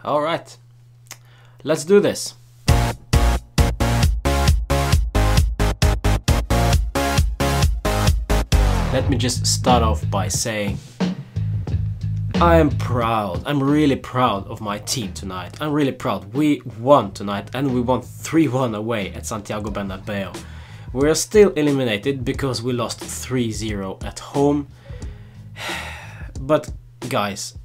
Alright, let's do this. Let me just start off by saying I am proud. I'm really proud of my team tonight. I'm really proud. We won tonight and we won 3-1 away at Santiago Bernabeu. We are still eliminated because we lost 3-0 at home. But guys,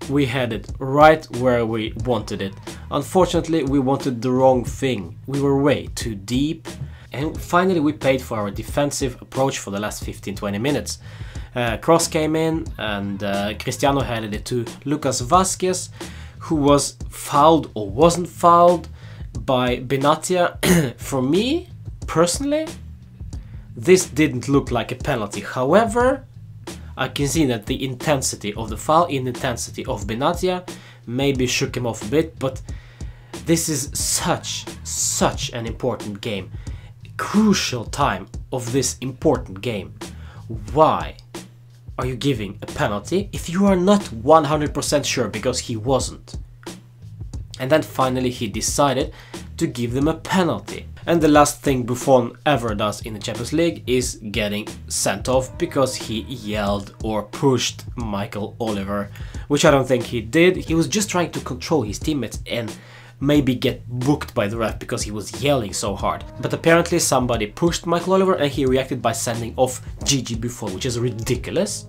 we had it right where we wanted it. Unfortunately, we wanted the wrong thing. We were way too deep. And finally we paid for our defensive approach for the last 15-20 minutes. Cross came in and Cristiano headed it to Lucas Vázquez, who was fouled or wasn't fouled by Benatia. For me, personally, this didn't look like a penalty. However, I can see that the intensity of the foul, intensity of Benatia, maybe shook him off a bit, but this is such an important game. Crucial time of this important game. Why are you giving a penalty if you are not 100% sure, because he wasn't? And then finally he decided to give them a penalty. And the last thing Buffon ever does in the Champions League is getting sent off because he yelled or pushed Michael Oliver, which I don't think he did. He was just trying to control his teammates and maybe get booked by the ref because he was yelling so hard. But apparently somebody pushed Michael Oliver and he reacted by sending off Gigi Buffon, which is ridiculous.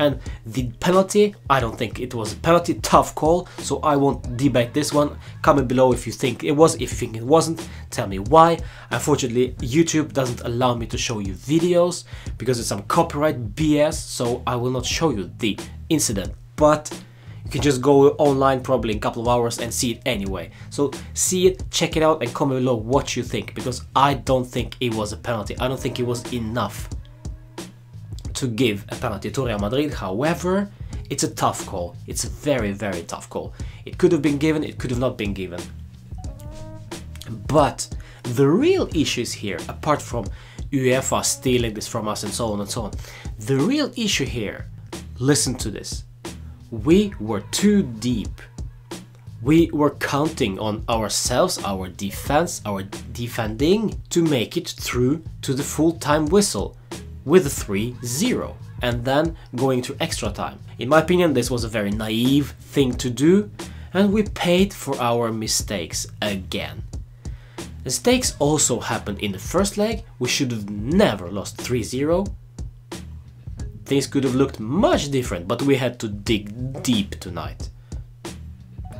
And the penalty, I don't think it was a penalty. Tough call, so I won't debate this one. Comment below if you think it was. If you think it wasn't, tell me why. Unfortunately, YouTube doesn't allow me to show you videos because it's some copyright BS, so I will not show you the incident. But you can just go online probably in a couple of hours and see it anyway. So see it, check it out and comment below what you think, because I don't think it was a penalty. I don't think it was enough to give a penalty to Real Madrid. However, it's a tough call. It's a very tough call. It could have been given, it could have not been given. But the real issues here, apart from UEFA stealing this from us and so on and so on, the real issue here, listen to this. We were too deep. We were counting on ourselves, our defense, our defending to make it through to the full-time whistle with a 3-0 and then going to extra time. In my opinion, this was a very naive thing to do, and we paid for our mistakes again. Mistakes also happened in the first leg. We should have never lost 3-0. Things could have looked much different, but we had to dig deep tonight.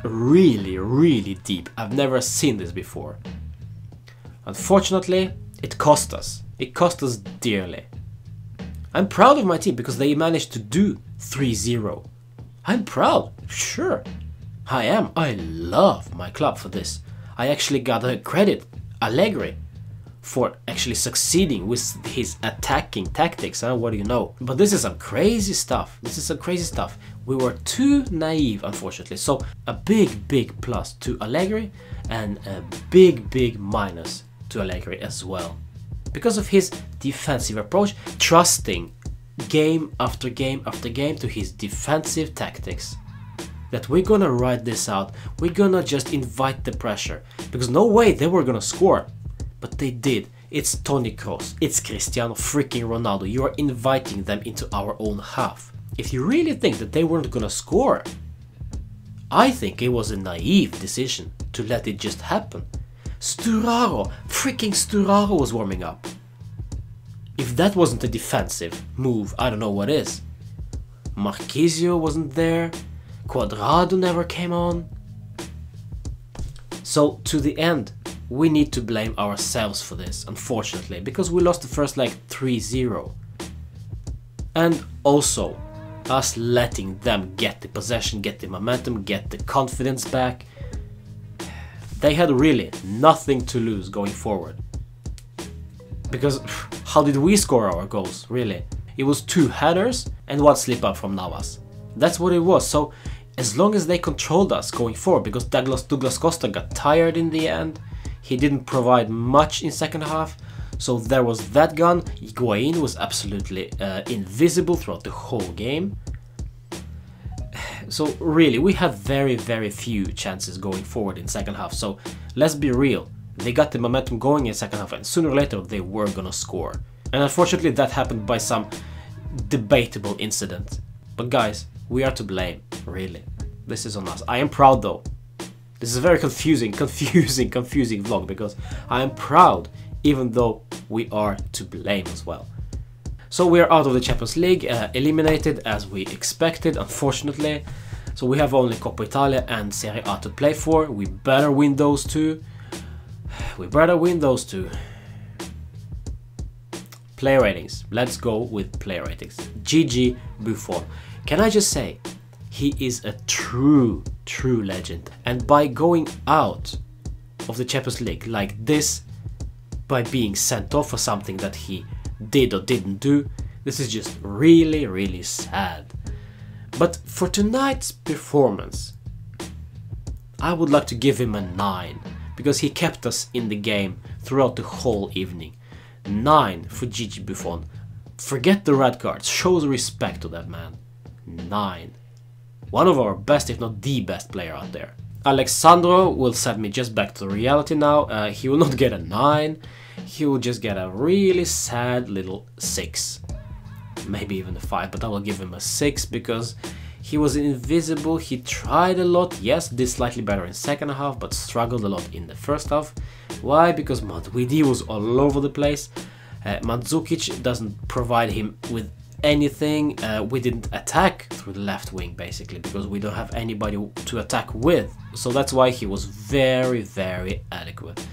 Really deep. I've never seen this before. Unfortunately, it cost us. It cost us dearly. I'm proud of my team because they managed to do 3-0. I'm proud, sure. I am. I love my club for this. I actually gotta credit Allegri for actually succeeding with his attacking tactics, huh? What do you know? But this is some crazy stuff. This is some crazy stuff. We were too naive, unfortunately. So a big plus to Allegri and a big minus to Allegri as well. Because of his defensive approach, trusting game after game after game to his defensive tactics. That we're gonna ride this out. We're gonna just invite the pressure. Because no way they were gonna score. But they did. It's Toni Kroos, it's Cristiano freaking Ronaldo. You are inviting them into our own half. If you really think that they weren't gonna score, I think it was a naive decision to let it just happen. Freaking Sturaro was warming up. If that wasn't a defensive move, I don't know what is. Marquisio wasn't there. Cuadrado never came on. So to the end, we need to blame ourselves for this, unfortunately, because we lost the first leg 3-0. And also, us letting them get the possession, get the momentum, get the confidence back. They had really nothing to lose going forward. Because how did we score our goals, really? It was 2 headers and 1 slip up from Navas. That's what it was. So as long as they controlled us going forward, because Douglas Costa got tired in the end, he didn't provide much in second half, so there was that gun. Higuain was absolutely invisible throughout the whole game. So really, we had very few chances going forward in second half. So let's be real. They got the momentum going in second half, and sooner or later they were gonna score. And unfortunately that happened by some debatable incident. But guys, we are to blame, really. This is on us. I am proud though. This is a very confusing vlog, because I am proud even though we are to blame as well. So we are out of the Champions League, eliminated as we expected, unfortunately. So we have only Coppa Italia and Serie A to play for. We better win those two. We better win those two. Player ratings. Let's go with player ratings. Gigi Buffon. Can I just say, he is a true legend. And by going out of the Champions League like this, by being sent off for something that he did or didn't do, this is just really sad. But for tonight's performance, I would like to give him a 9, because he kept us in the game throughout the whole evening. 9 for Gigi Buffon. Forget the red cards, shows respect to that man. 9. One of our best, if not the best player out there. Alexandro will send me just back to reality now. He will not get a 9. He will just get a really sad little 6. Maybe even a 5, but I will give him a 6 because he was invisible. He tried a lot, yes, did slightly better in second half, but struggled a lot in the first half. Why? Because MADRID was all over the place. Mandzukic doesn't provide him with anything. We didn't attack through the left wing basically because we don't have anybody to attack with. So that's why he was very adequate.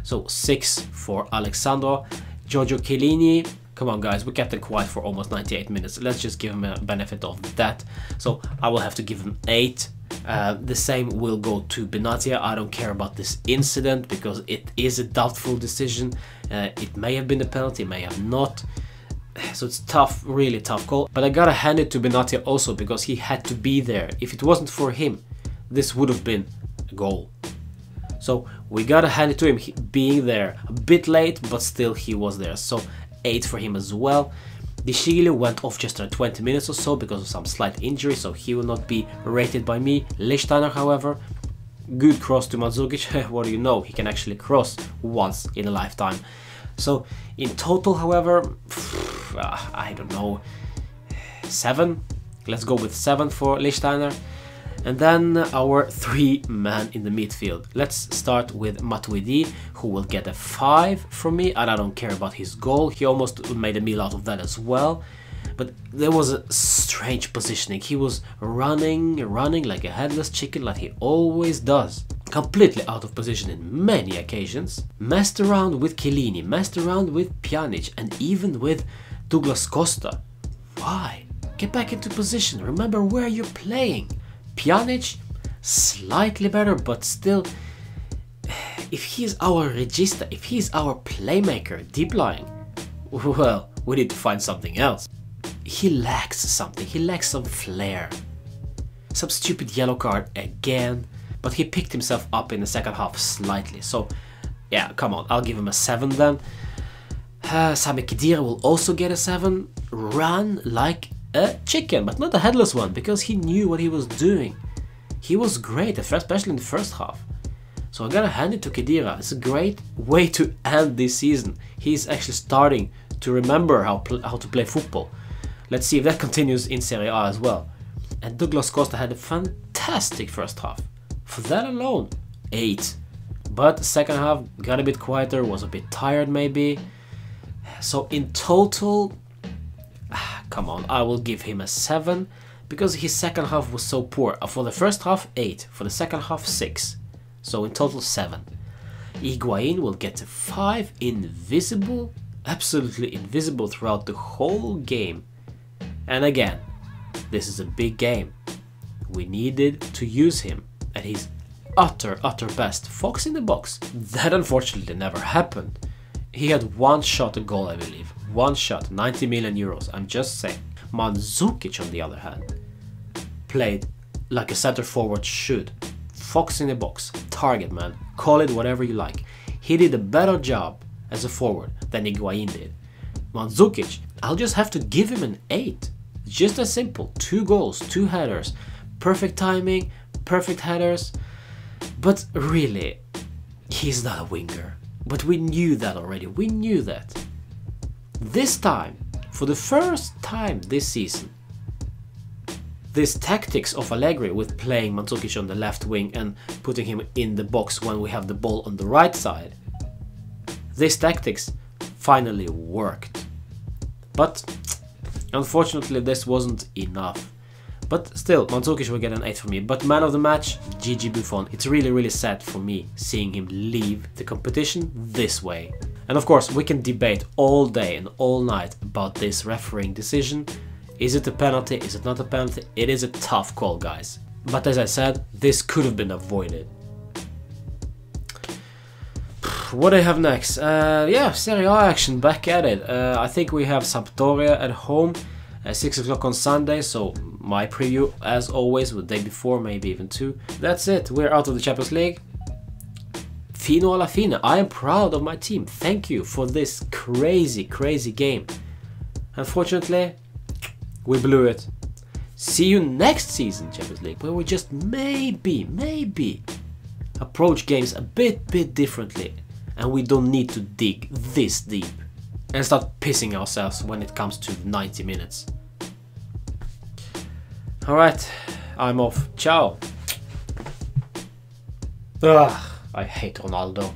So 6 for Alexandro. Giorgio Chiellini, come on guys, we kept it quiet for almost 98 minutes. Let's just give him a benefit of that. So I will have to give him 8. The same will go to Benatia. I don't care about this incident because it is a doubtful decision. It may have been a penalty, it may have not. So it's tough, really tough call. But I gotta hand it to Benatia also because he had to be there. If it wasn't for him, this would have been a goal. So we gotta hand it to him, being there. A bit late, but still he was there. So 8 for him as well. De Sciglio went off just after 20 minutes or so because of some slight injury, so he will not be rated by me. Lichtsteiner, however, good cross to Mandzukic. What do you know? He can actually cross once in a lifetime. So in total, however, I don't know, 7. Let's go with 7 for Lichtsteiner. And then our 3 man in the midfield. Let's start with Matuidi, who will get a 5 from me, and I don't care about his goal. He almost made a meal out of that as well. But there was a strange positioning. He was running like a headless chicken, like he always does. Completely out of position in many occasions. Messed around with Chiellini, messed around with Pjanic, and even with Douglas Costa. Why? Get back into position. Remember where you're playing. Pjanic, slightly better, but still, if he's our regista, if he's our playmaker, deep lying, well, we need to find something else. He lacks something, he lacks some flair. Some stupid yellow card again, but he picked himself up in the second half slightly, so yeah, come on, I'll give him a 7 then. Sami Khedira will also get a 7, run like a chicken, but not a headless one, because he knew what he was doing. He was great, especially in the first half. So I gotta hand it to Khedira. It's a great way to end this season. He's actually starting to remember how to play football. Let's see if that continues in Serie A as well. And Douglas Costa had a fantastic first half. For that alone, 8. But the second half got a bit quieter, was a bit tired maybe. So in total, come on, I will give him a 7 because his second half was so poor. For the first half, 8. For the second half, 6. So in total, 7. Higuain will get a 5. Invisible, absolutely invisible throughout the whole game. And again, this is a big game. We needed to use him at his utter best. Fox in the box. That unfortunately never happened. He had one shot at goal, I believe. One shot, 90 million euros, I'm just saying. Mandzukic, on the other hand, played like a center forward should. Fox in the box, target man, call it whatever you like. He did a better job as a forward than Higuain did. Mandzukic, I'll just have to give him an 8. Just as simple, 2 goals, 2 headers, perfect timing, perfect headers. But really, he's not a winger. But we knew that already, we knew that. This time, for the first time this season, this tactics of Allegri with playing Mandzukic on the left wing and putting him in the box when we have the ball on the right side, this tactics finally worked. But unfortunately this wasn't enough. But still, Mandzukic will get an 8 from me. But man of the match, Gigi Buffon. It's really sad for me seeing him leave the competition this way. And of course, we can debate all day and all night about this refereeing decision. Is it a penalty? Is it not a penalty? It is a tough call, guys. But as I said, this could have been avoided. What do I have next? Yeah, Serie A action, back at it. I think we have Sampdoria at home at 6 o'clock on Sunday, so my preview, as always, the day before, maybe even 2. That's it, we're out of the Champions League. Fino alla fine, I am proud of my team. Thank you for this crazy game. Unfortunately, we blew it. See you next season, Champions League, where we just maybe approach games a bit differently, and we don't need to dig this deep and start pissing ourselves when it comes to 90 minutes. Alright, I'm off. Ciao. Ugh, I hate Ronaldo.